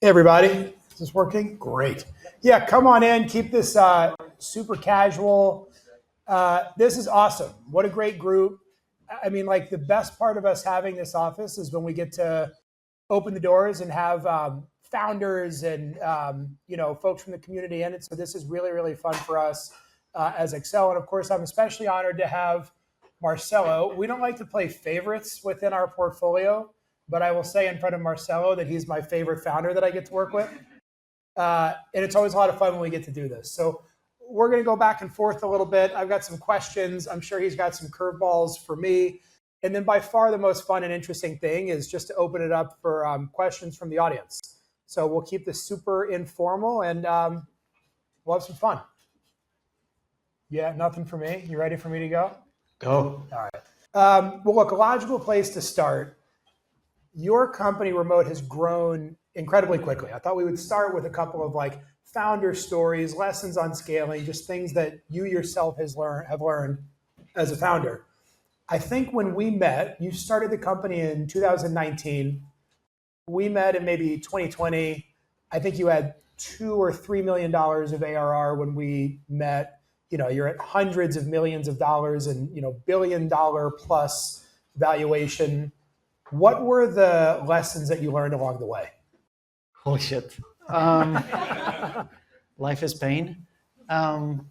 Hey everybody, is this working? Great. Yeah, come on in. Keep this super casual. This is awesome. What a great group. I mean, like the best part of us having this office is when we get to open the doors and have founders and folks from the community in it. So this is really really fun for us as Accel, and of course, I'm especially honored to have Marcelo. We don't like to play favorites within our portfolio, but I will say in front of Marcelo that he's my favorite founder that I get to work with. And it's always a lot of fun when we get to do this. So we're going to go back and forth a little bit. I've got some questions. I'm sure he's got some curveballs for me. And then by far the most fun and interesting thing is just to open it up for questions from the audience. So we'll keep this super informal and we'll have some fun. Yeah, nothing for me. You ready for me to go? Go. All right. Well, look, a logical place to start. Your company, Remote, has grown incredibly quickly. I thought we would start with a couple of like founder stories, lessons on scaling, just things that you yourself have learned as a founder. I think when we met, you started the company in 2019. We met in maybe 2020. I think you had $2 or $3 million of ARR when we met. You're at hundreds of millions of dollars and billion-dollar plus valuation. What were the lessons that you learned along the way? Holy shit. Life is pain. No,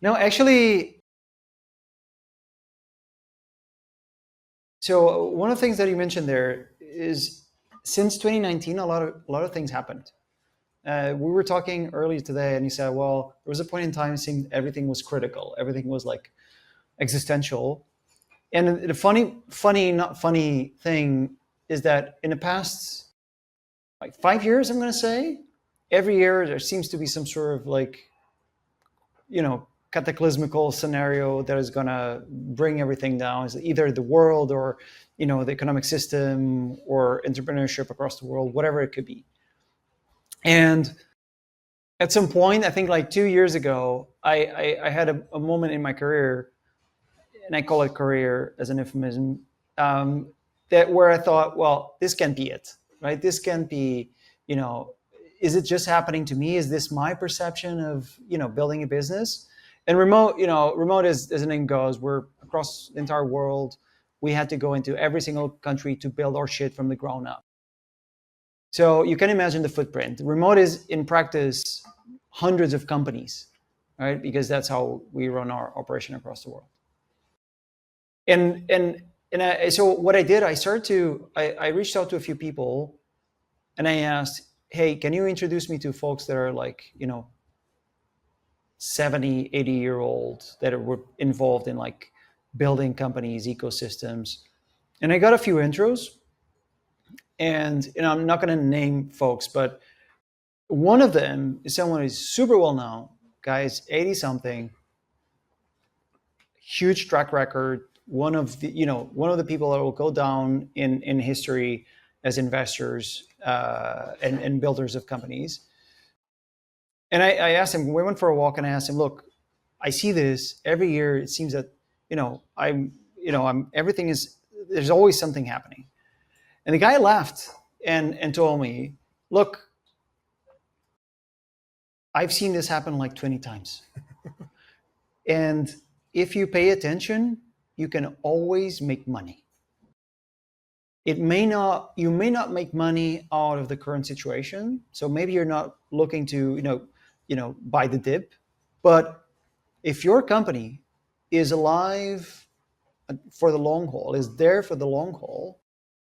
actually, so one of the things that you mentioned there is since 2019, a lot of things happened. We were talking earlier today, and you said, well, there was a point in time it seemed everything was critical. Everything was like existential. And the not funny thing is that in the past, like 5 years, I'm going to say, every year there seems to be some sort of like, cataclysmical scenario that is going to bring everything down. It's either the world or, the economic system or entrepreneurship across the world, whatever it could be. And at some point, I think like 2 years ago, I had a moment in my career, and I call it career as an euphemism, that where I thought, well, this can't be it, right? This can't be, is it just happening to me? Is this my perception of, building a business? And remote as the name goes, we're across the entire world. We had to go into every single country to build our shit from the ground up. So you can imagine the footprint. Remote is in practice hundreds of companies, right? Because that's how we run our operation across the world. So what I did, I reached out to a few people and I asked, hey, can you introduce me to folks that are like, 70, 80-year-old that were involved in like building companies, ecosystems. And I got a few intros. And I'm not going to name folks, but one of them is someone who's super well known, guys, 80 something, huge track record. One of the people that will go down in history as investors and builders of companies. And I asked him, we went for a walk, and I asked him, look, I see this every year. It seems that there's always something happening. And the guy laughed and told me, look, I've seen this happen like 20 times. And if you pay attention, you can always make money. You may not make money out of the current situation. So maybe you're not looking to, buy the dip. But if your company is alive for the long haul, is there for the long haul,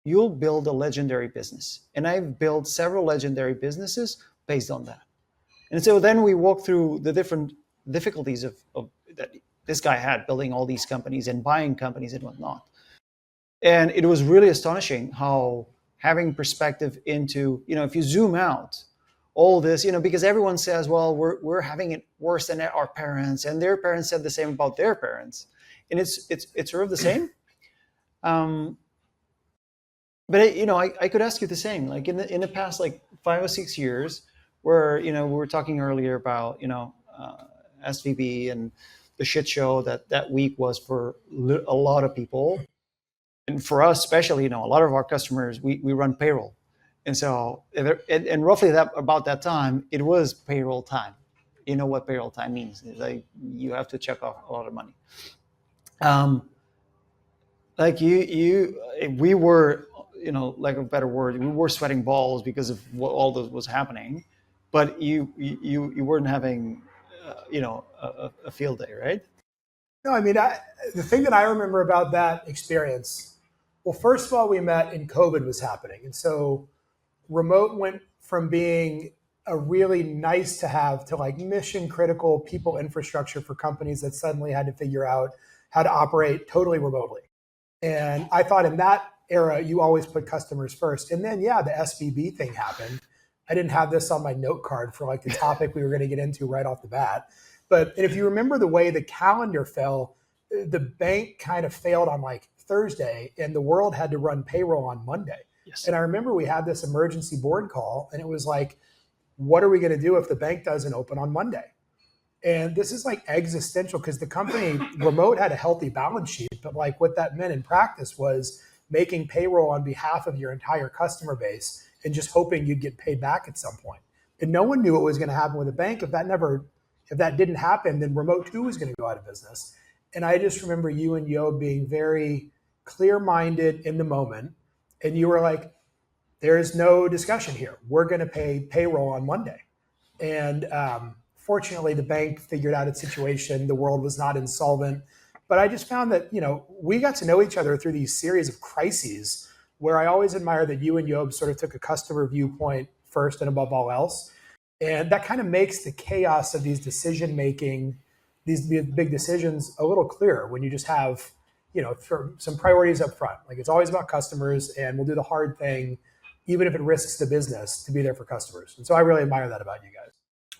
you'll build a legendary business. And I've built several legendary businesses based on that. And so then we walk through the different difficulties of that this guy had building all these companies and buying companies and whatnot. And it was really astonishing how having perspective into, if you zoom out all this, because everyone says, well, we're having it worse than our parents, and their parents said the same about their parents. And it's sort of the same. But I could ask you the same, like in the past, like 5 or 6 years, where we were talking earlier about SVB and the shit show that week was for a lot of people, and for us especially, a lot of our customers, we run payroll, And so, and roughly about that time, it was payroll time. You know what payroll time means? It's like you have to check off a lot of money. Like we were, like a better word, we were sweating balls because of what all this was happening, but you weren't having, a field day, right? No, I mean, the thing that I remember about that experience, well, first of all, we met and COVID was happening. And so remote went from being a really nice to have to like mission critical people infrastructure for companies that suddenly had to figure out how to operate totally remotely. And I thought in that era, you always put customers first. And then, yeah, the SVB thing happened. I didn't have this on my note card for like the topic we were going to get into right off the bat. But if you remember the way the calendar fell, the bank kind of failed on like Thursday and the world had to run payroll on Monday. Yes. And I remember we had this emergency board call and it was like, what are we going to do if the bank doesn't open on Monday? And this is like existential because the company remote had a healthy balance sheet, but like what that meant in practice was making payroll on behalf of your entire customer base and just hoping you'd get paid back at some point. And no one knew what was going to happen with the bank. If that didn't happen, then remote too was going to go out of business. And I just remember you and Yo being very clear-minded in the moment. And you were like, there is no discussion here. We're going to pay payroll on Monday. And fortunately, the bank figured out its situation. The world was not insolvent. But I just found that, we got to know each other through these series of crises where I always admire that you and Yob sort of took a customer viewpoint first and above all else. And that kind of makes the chaos of these decision-making, these big decisions a little clearer when you just have, some priorities up front. Like it's always about customers and we'll do the hard thing, even if it risks the business to be there for customers. And so I really admire that about you guys.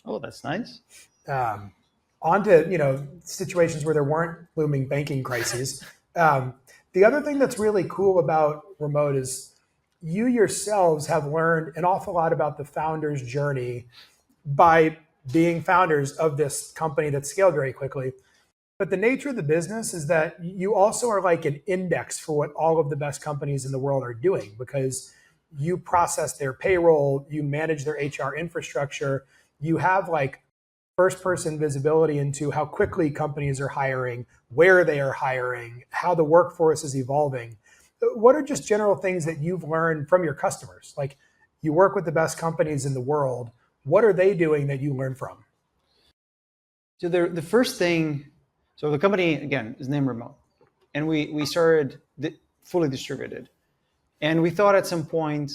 Oh, that's nice. On to, situations where there weren't looming banking crises. The other thing that's really cool about remote is you yourselves have learned an awful lot about the founder's journey by being founders of this company that scaled very quickly. But the nature of the business is that you also are like an index for what all of the best companies in the world are doing because you process their payroll, you manage their HR infrastructure, you have like first person visibility into how quickly companies are hiring, where they are hiring, how the workforce is evolving. What are just general things that you've learned from your customers? Like you work with the best companies in the world. What are they doing that you learn from? So the first thing, so the company, again, is named Remote. And we started fully distributed. And we thought at some point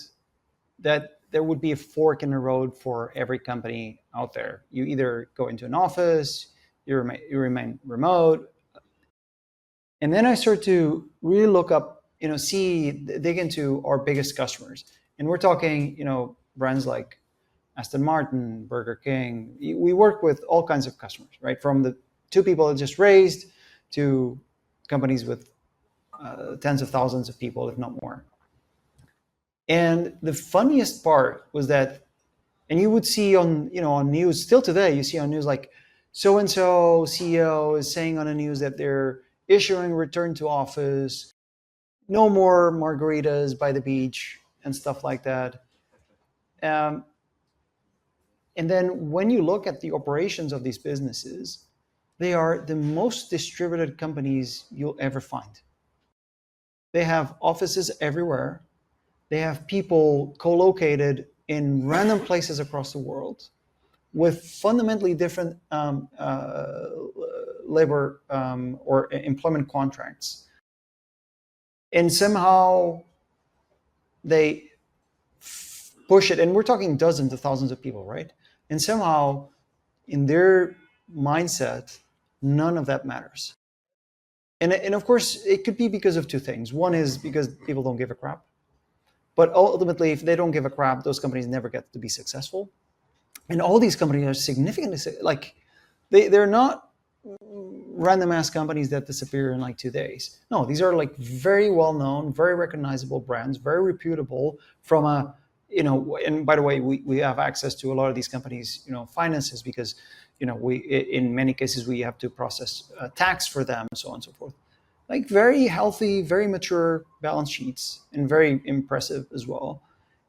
that there would be a fork in the road for every company out there. You either go into an office, you remain remote. And then I started to really look up, dig into our biggest customers. And we're talking, brands like Aston Martin, Burger King. We work with all kinds of customers, right? From the 2 people that just raised to companies with tens of thousands of people, if not more. And the funniest part was that, and you would see on news, still today, you see on news like so-and-so CEO is saying on the news that they're issuing return to office, no more margaritas by the beach and stuff like that. And then when you look at the operations of these businesses, they are the most distributed companies you'll ever find. They have offices everywhere. They have people co-located in random places across the world with fundamentally different labor or employment contracts. And somehow they push it, and we're talking dozens of thousands of people, right? And somehow in their mindset, none of that matters. And of course, it could be because of 2 things. One is because people don't give a crap. But ultimately, if they don't give a crap, those companies never get to be successful. And all these companies are significantly, like, they're not random ass companies that disappear in like 2 days. No, these are like very well-known, very recognizable brands, very reputable from a, and by the way, we have access to a lot of these companies, finances because, we, in many cases, we have to process tax for them, so on and so forth. Like very healthy, very mature balance sheets and very impressive as well.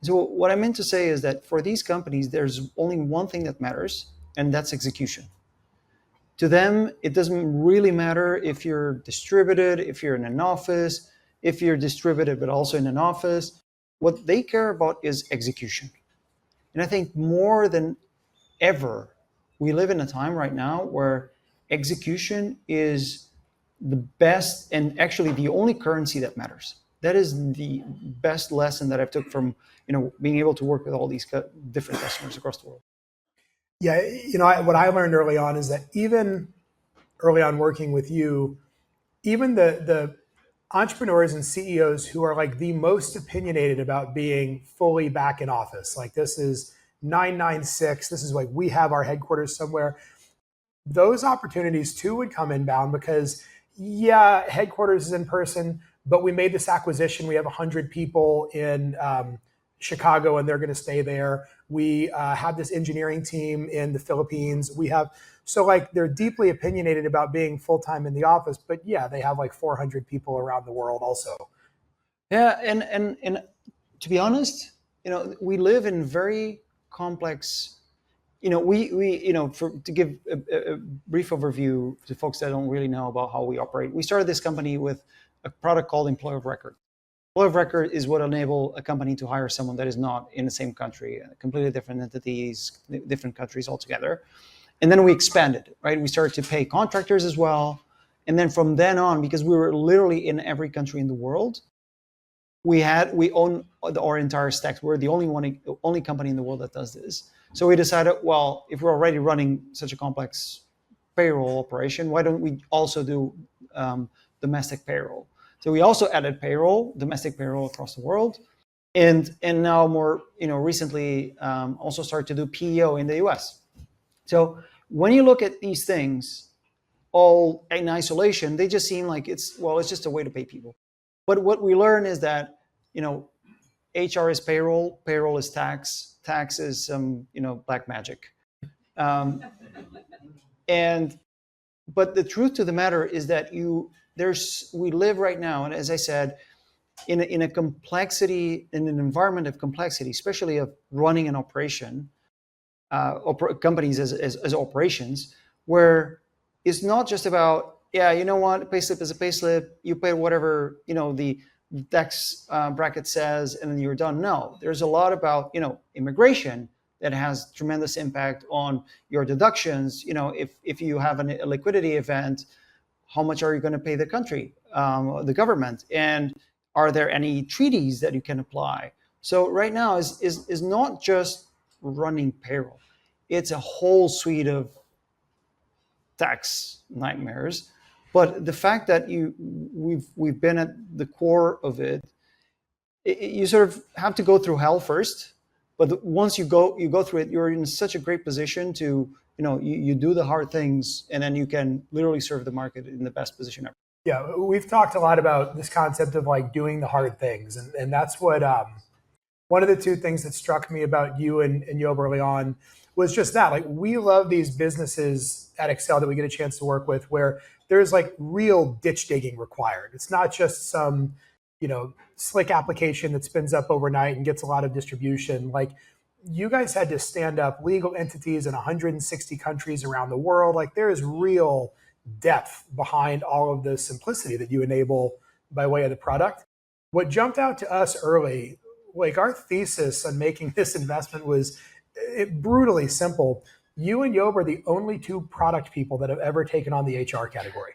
So what I meant to say is that for these companies, there's only one thing that matters, and that's execution. To them, it doesn't really matter if you're distributed, if you're in an office, if you're distributed but also in an office. What they care about is execution. And I think more than ever, we live in a time right now where execution is the best and actually the only currency that matters. That is the best lesson that I've took from being able to work with all these different customers across the world. Yeah, what I learned early on is that even early on working with you, even the entrepreneurs and CEOs who are like the most opinionated about being fully back in office, like this is 996, this is like we have our headquarters somewhere. Those opportunities too would come inbound because, yeah, headquarters is in person, but we made this acquisition. We have 100 people in Chicago and they're going to stay there. We have this engineering team in the Philippines. So like they're deeply opinionated about being full-time in the office, but yeah, they have like 400 people around the world also. Yeah, and to be honest, we live in very complex. To give a brief overview to folks that don't really know about how we operate, we started this company with a product called Employee of Record. Employee of Record is what enable a company to hire someone that is not in the same country, completely different entities, different countries altogether. And then we expanded, right? We started to pay contractors as well. And then from then on, because we were literally in every country in the world, we own our entire stack. We're the only company in the world that does this. So we decided, well, if we're already running such a complex payroll operation, why don't we also do domestic payroll? So we also added domestic payroll across the world, and now more recently also started to do PEO in the US. So when you look at these things all in isolation, they just seem like it's just a way to pay people. But what we learn is that HR is payroll is tax is black magic, but the truth to the matter is that we live right now, and as I said, in a complexity, in an environment of complexity, especially of running an operation, companies as operations, where it's not just about payslip is a payslip, you pay whatever the tax bracket says, and then you're done. No, there's a lot about immigration that has tremendous impact on your deductions. If you have a liquidity event, how much are you going to pay the country, the government, and are there any treaties that you can apply? So right now is not just running payroll; it's a whole suite of tax nightmares. But the fact that we've been at the core of it, you sort of have to go through hell first. But once you go through it, you're in such a great position to you do the hard things, and then you can literally serve the market in the best position ever. Yeah, we've talked a lot about this concept of like doing the hard things, and that's what one of the two things that struck me about you and Yob early on was just that. Like, we love these businesses at Accel that we get a chance to work with where there's like real ditch digging required. It's not just some, slick application that spins up overnight and gets a lot of distribution. Like, you guys had to stand up legal entities in 160 countries around the world. Like, there is real depth behind all of the simplicity that you enable by way of the product. What jumped out to us early, like our thesis on making this investment was brutally simple. You and Yob are the only two product people that have ever taken on the HR category.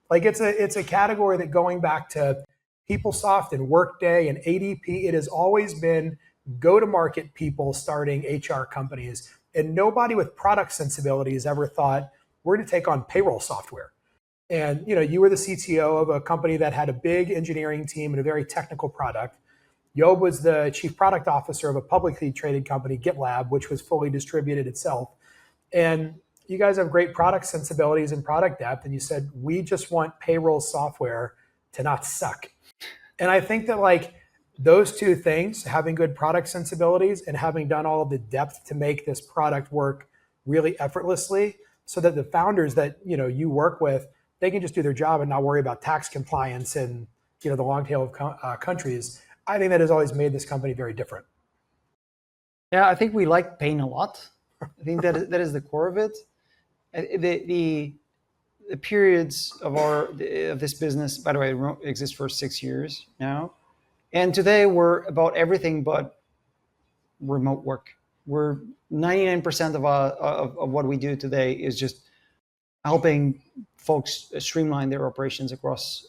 Like, it's a category that, going back to PeopleSoft and Workday and ADP, it has always been go-to-market people starting HR companies. And nobody with product sensibilities ever thought, we're going to take on payroll software. And you were the CTO of a company that had a big engineering team and a very technical product. Yob was the chief product officer of a publicly traded company, GitLab, which was fully distributed itself. And you guys have great product sensibilities and product depth. And you said, we just want payroll software to not suck. And I think that like those two things, having good product sensibilities and having done all of the depth to make this product work really effortlessly, so that the founders that you work with, they can just do their job and not worry about tax compliance and the long tail of countries. I think that has always made this company very different. Yeah, I think we like pain a lot. I think that is the core of it. The periods of this business, by the way, exist for 6 years now, and today we're about everything but remote work. We're 99% of what we do today is just helping folks streamline their operations across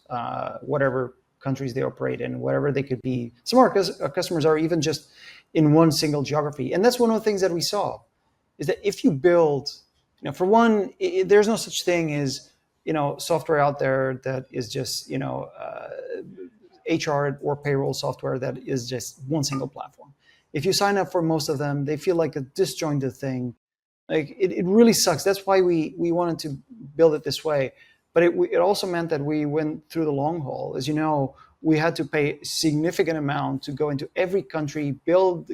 whatever countries they operate in, whatever they could be. Some of our customers are even just in one single geography, and that's one of the things that we saw is that if you build, for one, there's no such thing as software out there that is just HR or payroll software that is just one single platform. If you sign up for most of them, they feel like a disjointed thing. Like it really sucks. That's why we wanted to build it this way. But it also meant that we went through the long haul. As you know, we had to pay a significant amount to go into every country, build,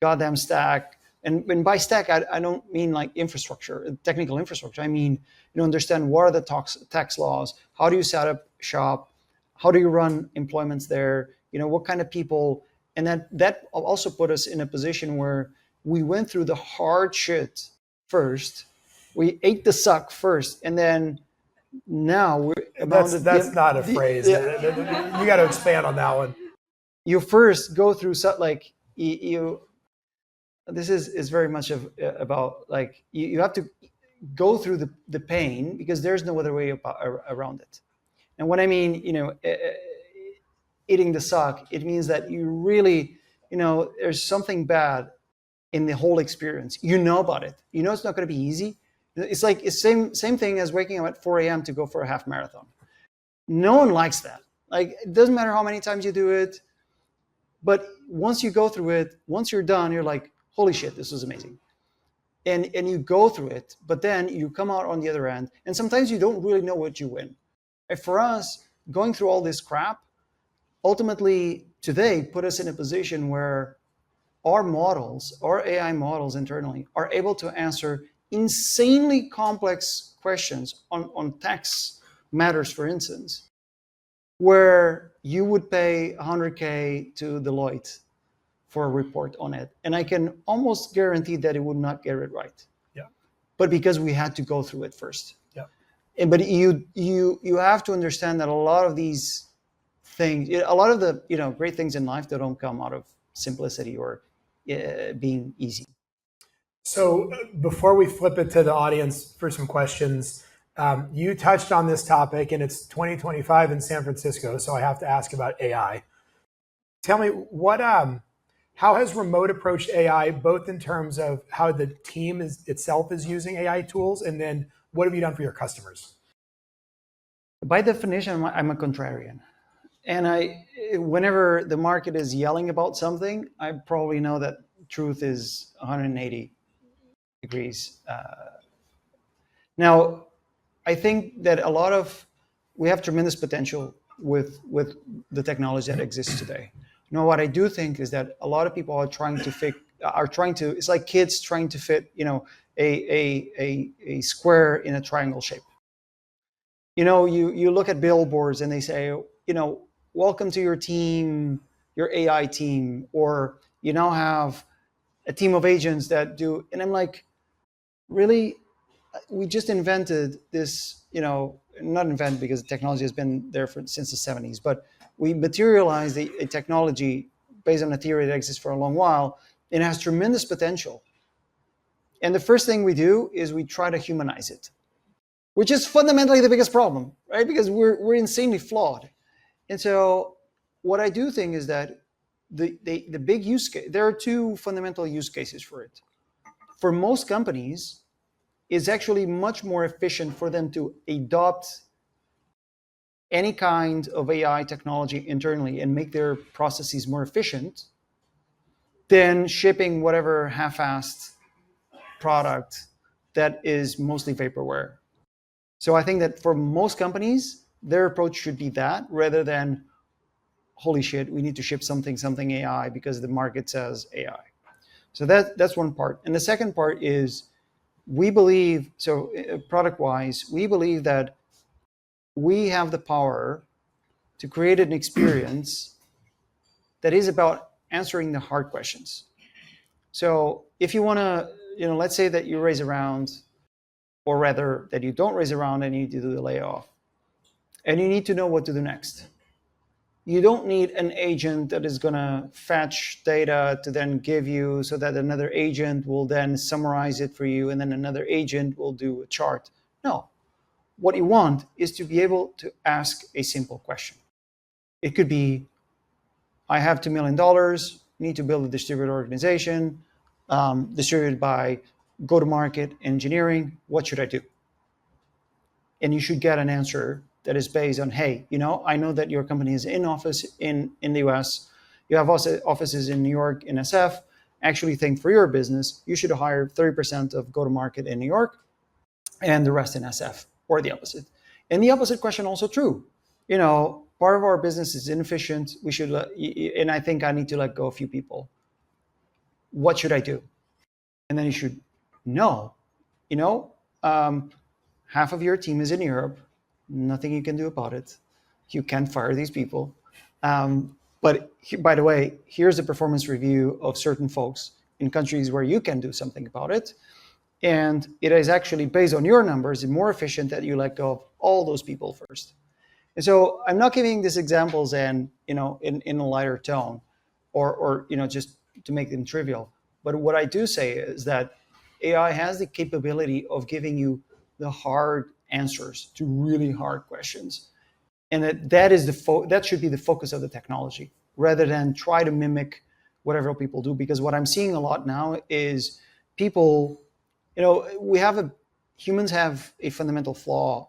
goddamn stack. And by stack, I don't mean like infrastructure, technical infrastructure. I mean, understand what are the tax laws? How do you set up shop? How do you run employments there? What kind of people? And that also put us in a position where we went through the hard shit first. We ate the suck first, and then now we're That's not a phrase. Yeah. You got to expand on that one. You first go through like you. This is very much about like you have to go through the pain because there's no other way around it. And when I mean eating the suck, it means that you really there's something bad in the whole experience. About it. It's not going to be easy. It's like it's same thing as waking up at 4 a.m. to go for a half marathon. No one likes that. Like it doesn't matter how many times you do it, but once you go through it, once you're done, you're like, holy shit, this was amazing. And you go through it, but then you come out on the other end, and sometimes you don't really know what you win. And for us, going through all this crap, ultimately today put us in a position where our models, our AI models internally, are able to answer insanely complex questions on tax matters, for instance, where you would pay 100K to Deloitte for a report on it. And I can almost guarantee that it would not get it right. Yeah. But because we had to go through it first. Yeah. But you have to understand that a lot of these things, a lot of the great things in life, they don't come out of simplicity or being easy. So before we flip it to the audience for some questions, you touched on this topic, and it's 2025 in San Francisco, so I have to ask about AI. Tell me how has remote approached AI, both in terms of how the team itself is using AI tools, and then what have you done for your customers? By definition, I'm a contrarian. And whenever the market is yelling about something, I probably know that truth is 180 degrees. Now, I think that we have tremendous potential with the technology that exists today. What I do think is that a lot of people are trying to it's like kids trying to fit, a square in a triangle shape. You look at billboards and they say, welcome to your team, your AI team, or you now have a team of agents that do, and I'm like, really? We just invented this, not invented because technology has been there since the 70s, but we materialized a technology based on a theory that exists for a long while, and it has tremendous potential. And the first thing we do is we try to humanize it, which is fundamentally the biggest problem, right? Because we're insanely flawed. And so what I do think is that the big use case, there are two fundamental use cases for it. For most companies, it's actually much more efficient for them to adopt any kind of AI technology internally and make their processes more efficient than shipping whatever half-assed product that is mostly vaporware. So I think that for most companies, their approach should be that rather than, holy shit, we need to ship something AI because the market says AI. So that's one part. And the second part is we believe, so product-wise, we believe that we have the power to create an experience that is about answering the hard questions. So if you want to, let's say that you raise a round, or rather that you don't raise a round and you need to do the layoff, and you need to know what to do next. You don't need an agent that is going to fetch data to then give you, so that another agent will then summarize it for you, and then another agent will do a chart. No. What you want is to be able to ask a simple question. It could be, I have $2 million, need to build a distributed organization, distributed by go-to-market engineering. What should I do? And you should get an answer that is based on, hey, I know that your company is in office in the US. You have also offices in New York, in SF. Actually think for your business, you should hire 30% of go-to-market in New York and the rest in SF, or the opposite. And the opposite question also true. Part of our business is inefficient. We should, and I think I need to let go a few people. What should I do? And then you should know, half of your team is in Europe. Nothing you can do about it. You can't fire these people. But by the way, here's a performance review of certain folks in countries where you can do something about it. And it is actually based on your numbers and more efficient that you let go of all those people first. And so I'm not giving these examples in a lighter tone or just to make them trivial. But what I do say is that AI has the capability of giving you the hard answers to really hard questions. And that should be the focus of the technology, rather than try to mimic whatever people do. Because what I'm seeing a lot now is people, humans have a fundamental flaw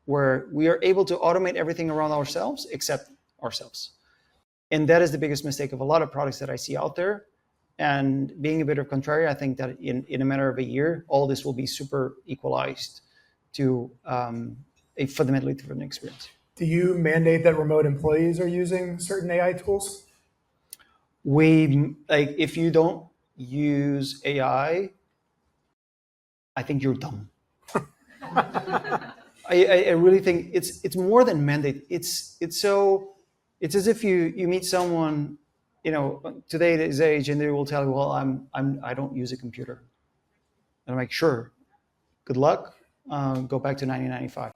where we are able to automate everything around ourselves except ourselves. And that is the biggest mistake of a lot of products that I see out there. And being a bit of contrary, I think that in a matter of a year, all this will be super equalized to a fundamentally different experience. Do you mandate that remote employees are using certain AI tools? If you don't use AI, I think you're dumb. I really think it's more than mandate. It's as if you meet someone, today at his age, and they will tell you, well, I don't use a computer. And I'm like, sure, good luck. Go back to 1995.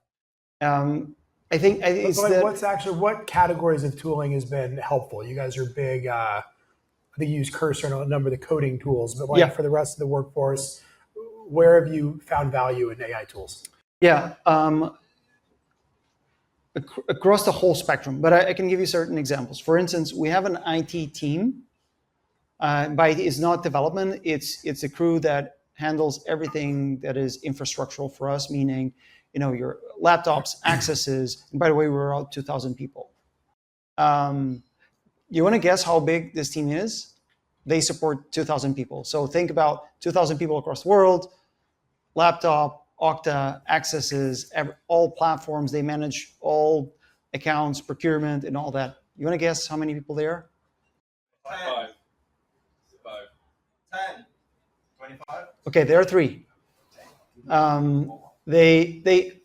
I think it's what categories of tooling has been helpful? You guys are big. I think you use Cursor and a number of the coding tools, but for the rest of the workforce, where have you found value in AI tools? Yeah, across the whole spectrum, but I can give you certain examples. For instance, we have an IT team. It's not development. It's a crew that handles everything that is infrastructural for us, meaning, your laptops, accesses. And by the way, we're about 2,000 people. You want to guess how big this team is? They support 2,000 people. So think about 2,000 people across the world, laptop, Okta, accesses, all platforms. They manage all accounts, procurement, and all that. You want to guess how many people there are? 5. 10. 25. Okay, there are 3. They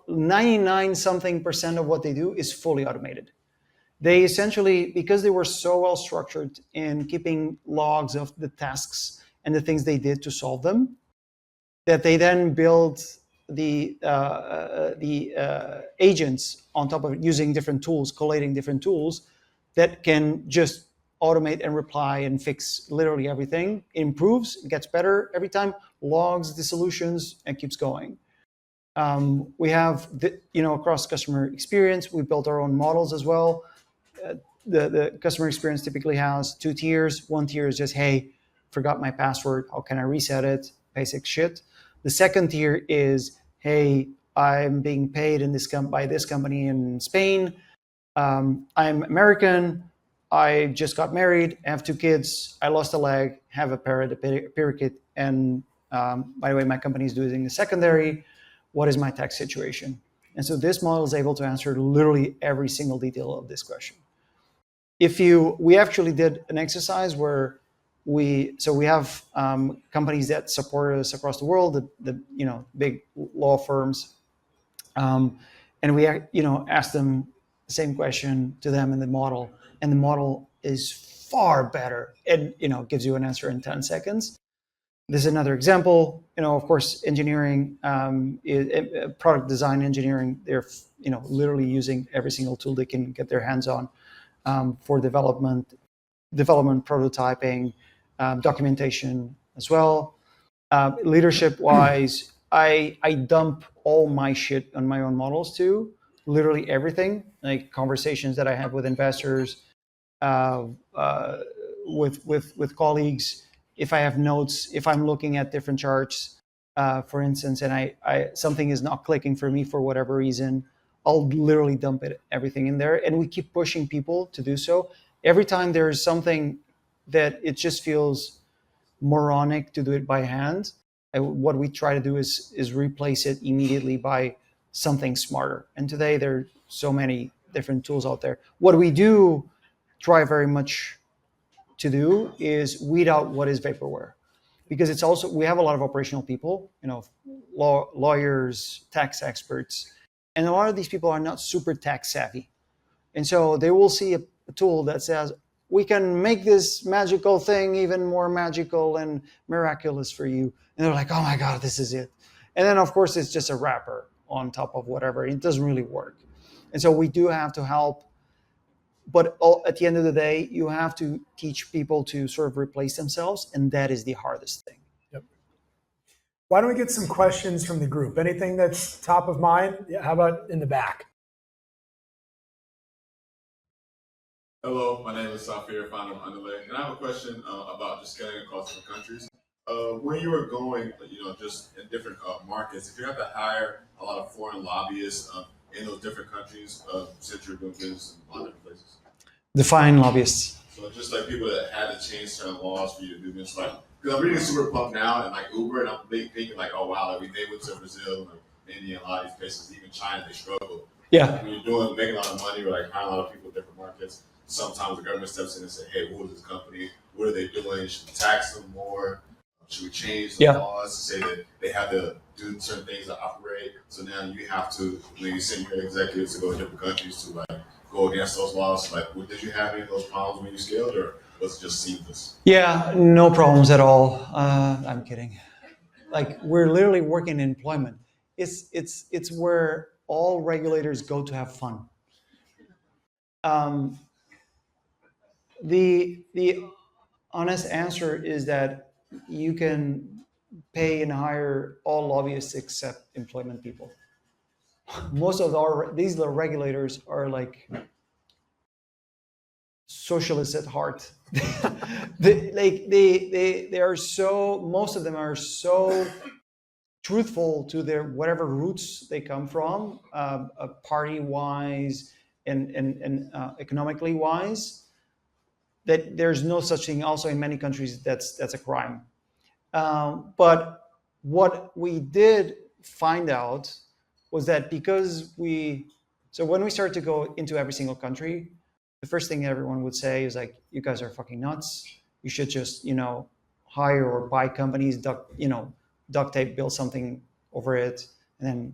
99 something % of what they do is fully automated. They essentially, because they were so well structured in keeping logs of the tasks and the things they did to solve them, that they then build the agents on top of it, using different tools, collating different tools that can just automate and reply and fix literally everything. It improves, it gets better every time, logs the solutions, and keeps going. We have, across customer experience, we built our own models as well. The customer experience typically has 2 tiers. One tier is just, hey, forgot my password. How can I reset it? Basic shit. The second tier is, hey, I'm being paid by this company in Spain. I'm American. I just got married. I have 2 kids. I lost a leg. Have a parakeet. And by the way, my company is doing the secondary. What is my tax situation? And so this model is able to answer literally every single detail of this question. We actually did an exercise where we have companies that support us across the world, the big law firms, and we asked them, the same question to them in the model, and the model is far better and gives you an answer in 10 seconds. This is another example. Of course, engineering, product design engineering, they're literally using every single tool they can get their hands on for development, prototyping, documentation as well. Leadership wise, I dump all my shit on my own models too. Literally everything, like conversations that I have with investors, with colleagues. If I have notes, if I'm looking at different charts, for instance, and I something is not clicking for me for whatever reason, I'll literally dump everything in there, and we keep pushing people to do so. Every time there is something that it just feels moronic to do it by hand, what we try to do is replace it immediately by something smarter. And today there are so many different tools out there. What we do try very much to do is weed out what is vaporware, because it's also, we have a lot of operational people, lawyers, tax experts, and a lot of these people are not super tech savvy. And so they will see a tool that says, we can make this magical thing even more magical and miraculous for you. And they're like, oh my God, this is it. And then of course it's just a wrapper on top of whatever. It doesn't really work. And so we do have to help. But at the end of the day, you have to teach people to sort of replace themselves. And that is the hardest thing. Yep. Why don't we get some questions from the group? Anything that's top of mind? Yeah, how about in the back? Hello, my name is Safir, founder of Underlay, and I have a question about just scaling across different countries. When you were going, just in different markets, if you have to hire a lot of foreign lobbyists in those different countries, since you're doing business in a lot of different places. Define lobbyists. So just like people that had to change certain laws for you to do this, like, because I'm reading Super Pump now and like Uber, and I'm thinking like, oh wow, like they went to Brazil, like India, and a lot of these places, even China, they struggle. Yeah. When you're making a lot of money, or like hiring a lot of people in different markets, sometimes the government steps in and say, hey, who is this company? What are they doing? Should we tax them more? Should we change the laws to say that they have to do certain things to operate? So now you have to, when you send your executives to go to different countries to like go against those laws, like did you have any of those problems when you scaled, or was it just seamless? Yeah, no problems at all. I'm kidding. Like, we're literally working in employment. It's where all regulators go to have fun. The honest answer is that you can pay and hire all lobbyists except employment people. Most of these regulators are like socialists at heart. They are so, most of them are so truthful to their whatever roots they come from, party wise and economically wise, that there's no such thing. Also in many countries that's a crime. But what we did find out was that so when we started to go into every single country, the first thing everyone would say is like, you guys are fucking nuts. You should just, hire or buy companies, duct tape, build something over it, and then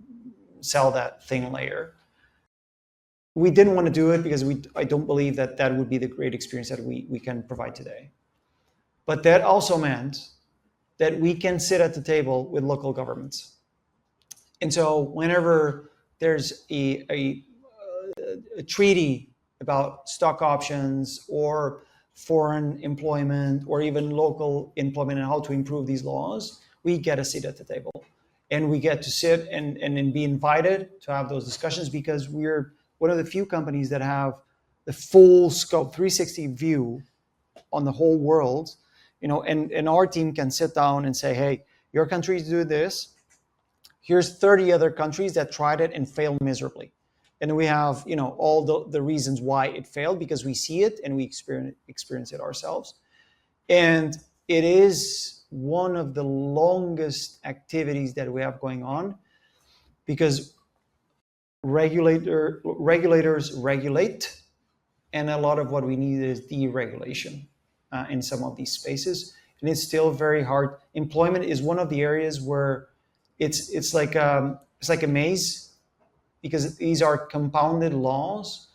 sell that thing later. We didn't want to do it because I don't believe that would be the great experience that we can provide today. But that also meant that we can sit at the table with local governments. And so whenever there's a treaty about stock options or foreign employment or even local employment and how to improve these laws, we get a seat at the table. And we get to sit and be invited to have those discussions, because we're one of the few companies that have the full scope 360 view on the whole world, and our team can sit down and say, hey, your countries do this. Here's 30 other countries that tried it and failed miserably. And we have, all the reasons why it failed, because we see it and we experience it ourselves. And it is one of the longest activities that we have going on, because regulators regulate, and a lot of what we need is deregulation in some of these spaces. And it's still very hard. Employment is one of the areas where it's like a maze, because these are compounded laws.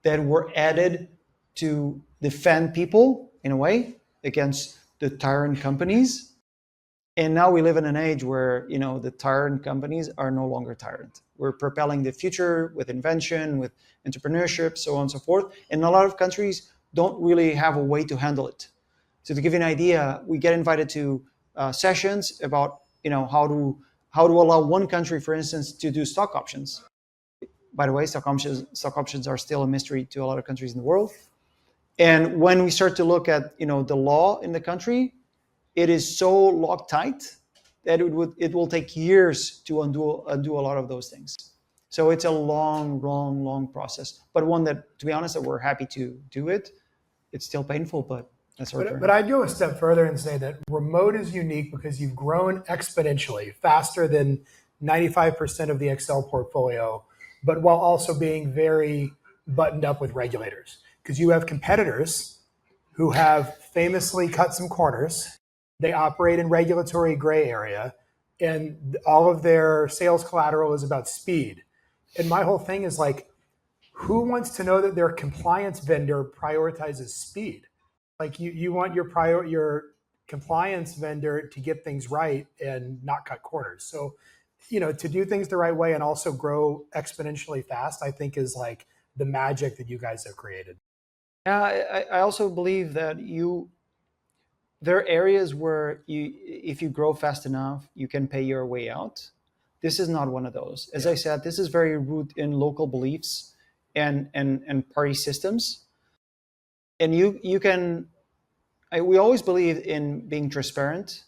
that were added to defend people in a way against the tyrant companies. And now we live in an age where, the tyrant companies are no longer tyrant. We're propelling the future with invention, with entrepreneurship, so on and so forth. And a lot of countries don't really have a way to handle it. So to give you an idea, we get invited to sessions about, how to allow one country, for instance, to do stock options. By the way, stock options are still a mystery to a lot of countries in the world. And when we start to look at, the law in the country, it is so Loctite that it will take years to undo a lot of those things. So it's a long process, but one that, to be honest, that we're happy to do it. It's still painful, but that's our journey. But I'd go a step further and say that remote is unique because you've grown exponentially faster than 95% of the Accel portfolio, but while also being very buttoned up with regulators. Because you have competitors who have famously cut some corners. They operate in regulatory gray area, and all of their sales collateral is about speed. And my whole thing is like, who wants to know that their compliance vendor prioritizes speed? Like you want your compliance vendor to get things right and not cut corners. So, to do things the right way and also grow exponentially fast, I think is like the magic that you guys have created. I also believe that there are areas where if you grow fast enough, you can pay your way out. This is not one of those. As I said, this is very rooted in local beliefs and party systems. And we always believe in being transparent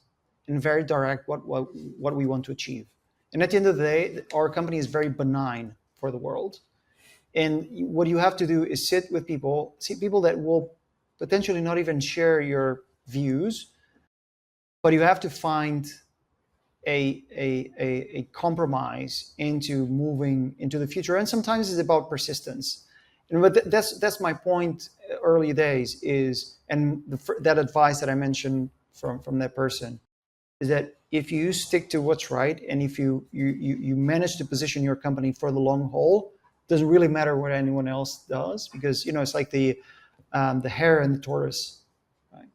and very direct what we want to achieve. And at the end of the day, our company is very benign for the world. And what you have to do is sit with people that will potentially not even share your views, but you have to find a compromise into moving into the future. And sometimes it's about persistence. But that's my point. Early days that advice that I mentioned from that person is that if you stick to what's right and if you manage to position your company for the long haul, it doesn't really matter what anyone else does, because it's like the hare and the tortoise. Right?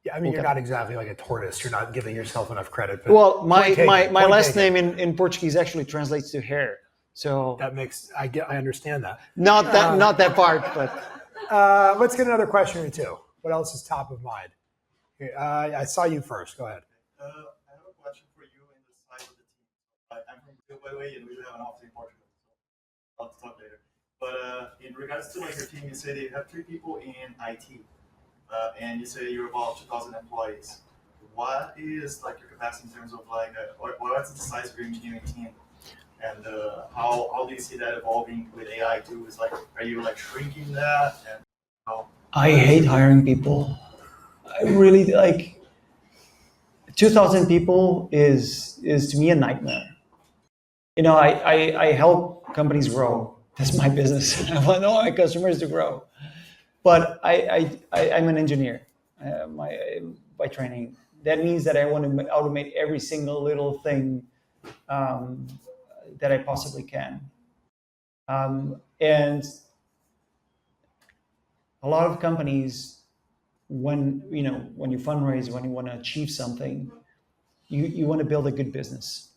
Yeah, I mean, you're not exactly like a tortoise. You're not giving yourself enough credit. But well, my last name in Portuguese actually translates to hare. So that makes I understand that. Not that part, but let's get another question or two. What else is top of mind? I saw you first. Go ahead. I have a question for you in the size of the team. I'm from Brazil, by the way, and we have an office in Portugal. So I'll talk later. But in regards to like your team, you say that you have 3 people in IT, and you say you're about 2,000 employees. What is like your capacity in terms of like what's the size of your engineering team? And how do you see that evolving with AI too? Is like, are you like shrinking that? And how? I hate hiring people. I really like 2,000 people is to me a nightmare. I help companies grow. That's my business. I want all my customers to grow. But I'm an engineer by training. That means that I want to automate every single little thing that I possibly can. And a lot of companies, when you fundraise, when you want to achieve something, you want to build a good business.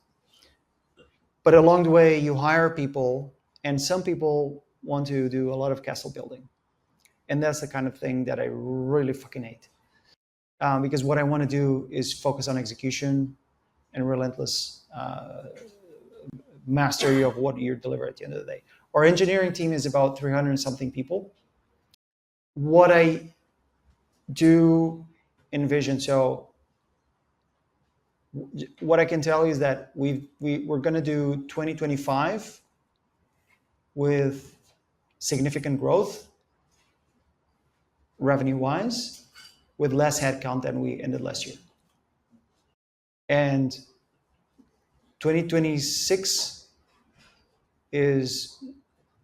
But along the way, you hire people, and some people want to do a lot of castle building. And that's the kind of thing that I really fucking hate. Because what I want to do is focus on execution and relentless mastery of what you deliver at the end of the day. Our engineering team is about 300 and something people. What I do envision, so what I can tell you is that we're going to do 2025 with significant growth, revenue-wise, with less headcount than we ended last year. And 2026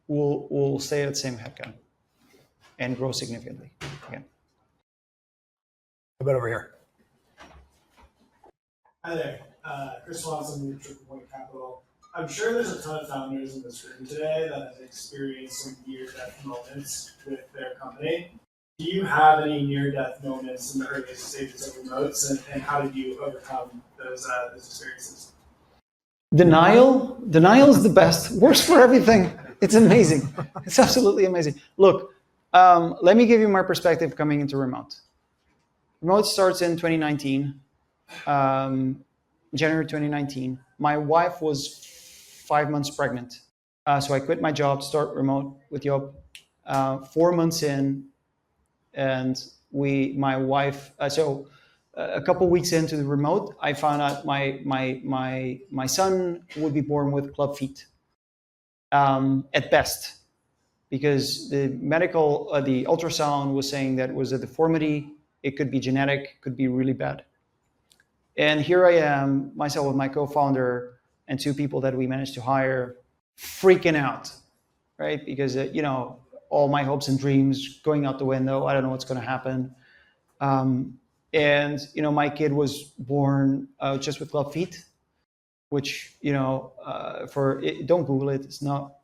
we'll stay at the same headcount and grow significantly again. How about over here? Hi there, Chris Watson with Triple Point Capital. I'm sure there's a ton of founders in this room today that have experienced some near-death moments with their company. Do you have any near-death moments in the earliest stages of remotes, and how did you overcome those experiences? Denial is the best. Works for everything. It's amazing. It's absolutely amazing. Look, let me give you my perspective coming into remote. Remote starts in 2019, January 2019. My wife was 5 months pregnant. So I quit my job, start remote with Job. 4 months in, and my wife, a couple weeks into the remote, I found out my son would be born with club feet, at best, because the the ultrasound was saying that it was a deformity. It could be genetic, could be really bad. And here I am, myself with my co-founder and 2 people that we managed to hire, freaking out, right? Because, all my hopes and dreams going out the window. I don't know what's going to happen. And, my kid was born just with club feet, which, don't Google it. It's not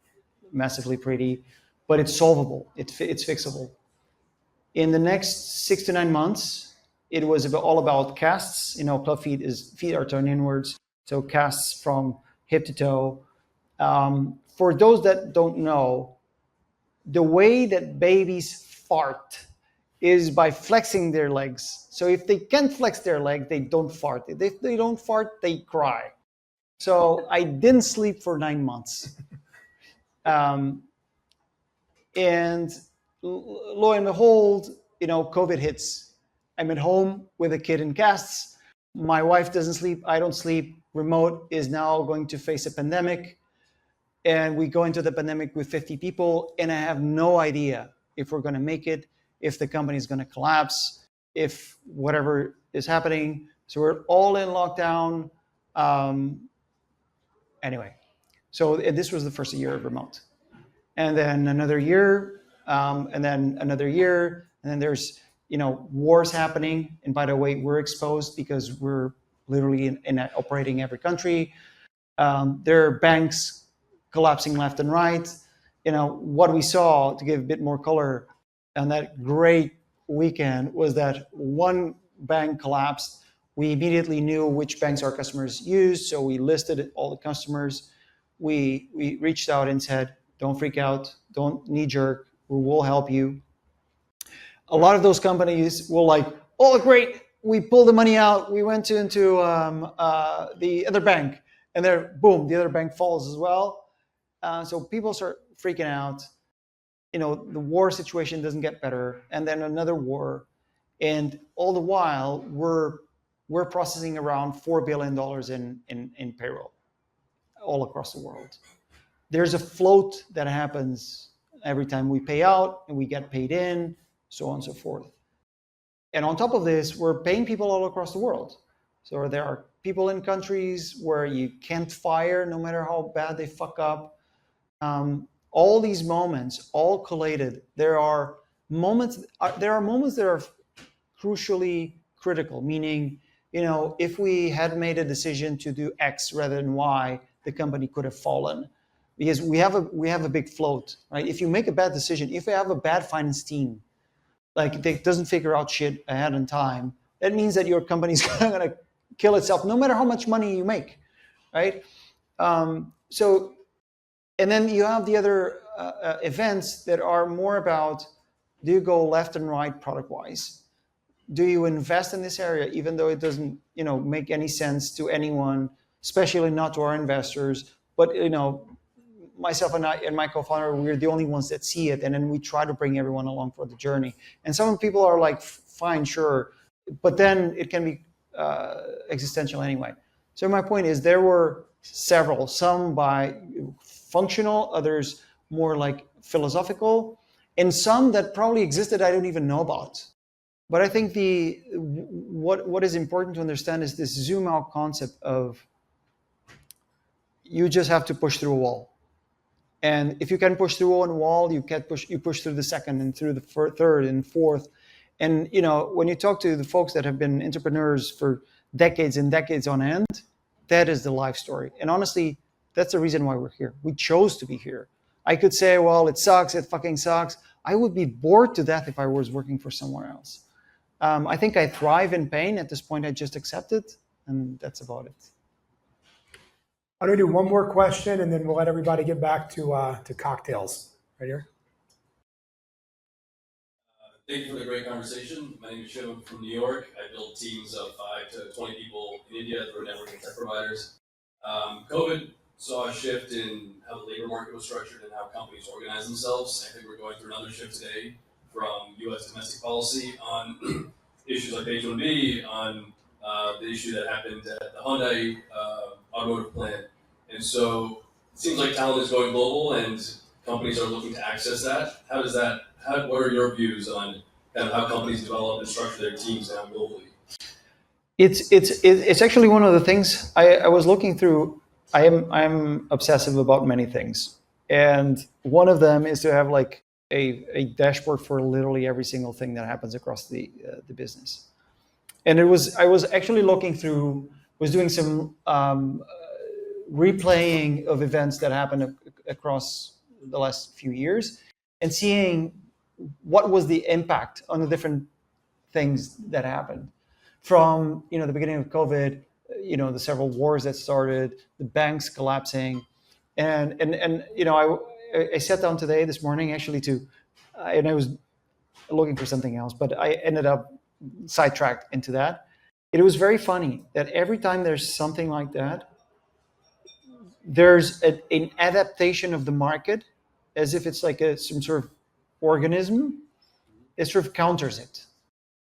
massively pretty, but it's solvable. It's fixable. In the next 6 to 9 months, it was all about casts. Club feet are turned inwards. So casts from hip to toe. For those that don't know, the way that babies fart is by flexing their legs. So if they can't flex their leg, they don't fart. If they don't fart, they cry. So I didn't sleep for 9 months. And lo and behold, COVID hits. I'm at home with a kid in casts. My wife doesn't sleep. I don't sleep. Remote is now going to face a pandemic. And we go into the pandemic with 50 people, and I have no idea if we're going to make it, if the company is going to collapse, if whatever is happening. So we're all in lockdown. Anyway, so this was the first year of remote. And then another year, and then another year, and then there's, wars happening. And by the way, we're exposed because we're literally in operating every country. There are banks collapsing left and right. What we saw, to give a bit more color, on that great weekend was that one bank collapsed. We immediately knew which banks our customers used, so we listed all the customers. We reached out and said, don't freak out, don't knee-jerk, we will help you. A lot of those companies were like, oh, great, we pulled the money out, we went into the other bank, and then boom, the other bank falls as well. So people start freaking out. The war situation doesn't get better, and then another war, and all the while we're processing around $4 billion in payroll all across the world. There's a float that happens every time we pay out and we get paid in, so on and so forth. And on top of this, we're paying people all across the world. So there are people in countries where you can't fire no matter how bad they fuck up. All these moments, all collated, there are moments that are crucially critical, meaning, if we had made a decision to do X rather than Y, the company could have fallen. Because we have a big float, right? If you make a bad decision, if you have a bad finance team, like that doesn't figure out shit ahead in time, that means that your company's going to kill itself, no matter how much money you make, right? And then you have the other events that are more about, do you go left and right product-wise? Do you invest in this area, even though it doesn't, make any sense to anyone, especially not to our investors? But, myself and my co-founder, we're the only ones that see it. And then we try to bring everyone along for the journey. And some people are like, fine, sure. But then it can be existential anyway. So my point is, there were several, some by functional, others more like philosophical, and some that probably existed I don't even know about. But I think what is important to understand is this zoom out concept of, you just have to push through a wall. And if you can push through one wall, you push through the second and through the third and fourth. And when you talk to the folks that have been entrepreneurs for decades and decades on end, that is the life story. And honestly, That's the reason why we're here. We chose to be here. I could say, well, it sucks. It fucking sucks. I would be bored to death if I was working for somewhere else. I think I thrive in pain. At this point, I just accept it, and that's about it. I'm going to do one more question, and then we'll let everybody get back to cocktails. Right here. Thank you for the great conversation. My name is Shiv from New York. I build teams of 5 to 20 people in India through networking tech providers. COVID saw a shift in how the labor market was structured and how companies organize themselves. I think we're going through another shift today from U.S. domestic policy on issues like H-1B, on the issue that happened at the Hyundai automotive plant. And so it seems like talent is going global and companies are looking to access that. What are your views on kind of how companies develop and structure their teams now globally? It's actually one of the things I was looking through. I'm obsessive about many things, and one of them is to have like a dashboard for literally every single thing that happens across the business. And I was actually looking through, was doing some replaying of events that happened across the last few years, and seeing what was the impact on the different things that happened. From the beginning of COVID, the several wars that started, the banks collapsing, and I sat down this morning actually and I was looking for something else, but I ended up sidetracked into that. It was very funny that every time there's something like that, there's an adaptation of the market, as if it's like some sort of organism. It sort of counters it.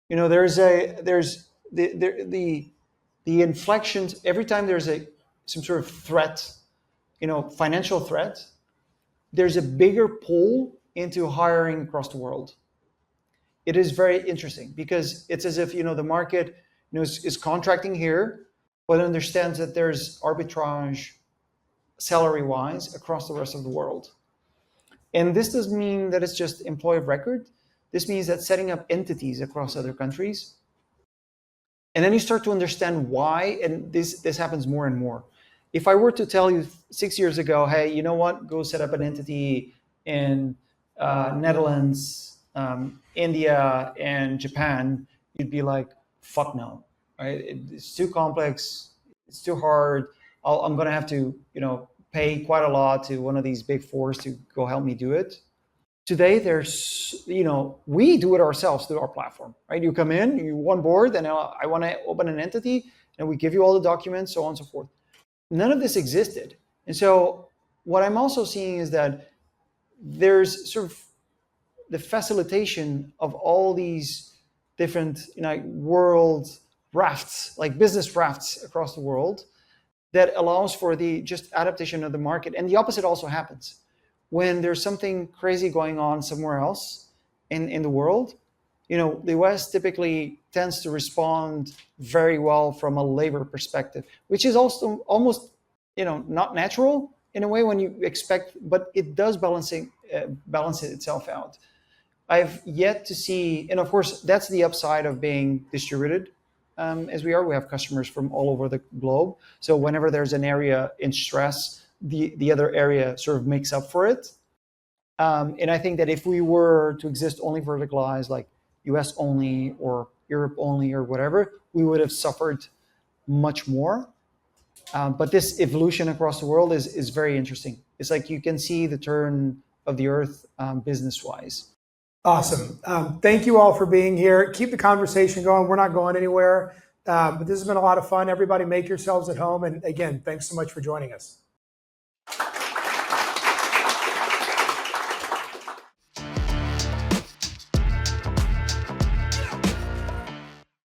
There's the inflections every time there's some sort of threat, financial threat. There's a bigger pull into hiring across the world. It is very interesting because it's as if the market is contracting here, but understands that there's arbitrage salary-wise across the rest of the world. And this doesn't mean that it's just employee of record. This means that setting up entities across other countries. And then you start to understand why, and this happens more and more. If I were to tell you 6 years ago, hey, you know what, go set up an entity in Netherlands, India, and Japan, you'd be like, fuck no, right? It's too complex, it's too hard. I'm gonna have to, pay quite a lot to one of these big fours to go help me do it. Today, we do it ourselves through our platform, right? You come in, you on board, and I want to open an entity, and we give you all the documents, so on and so forth. None of this existed. And so what I'm also seeing is that there's sort of the facilitation of all these different world rafts, like business rafts across the world, that allows for the just adaptation of the market. And the opposite also happens. When there's something crazy going on somewhere else in the world, the West typically tends to respond very well from a labor perspective, which is also almost, not natural in a way when you expect, but it does balance it itself out. I've yet to see, and of course, that's the upside of being distributed as we are. We have customers from all over the globe. So whenever there's an area in stress, the other area sort of makes up for it. And I think that if we were to exist only verticalized, like US only or Europe only or whatever, we would have suffered much more. But this evolution across the world is very interesting. It's like you can see the turn of the earth business-wise. Awesome. Thank you all for being here. Keep the conversation going. We're not going anywhere. But this has been a lot of fun. Everybody make yourselves at home. And again, thanks so much for joining us.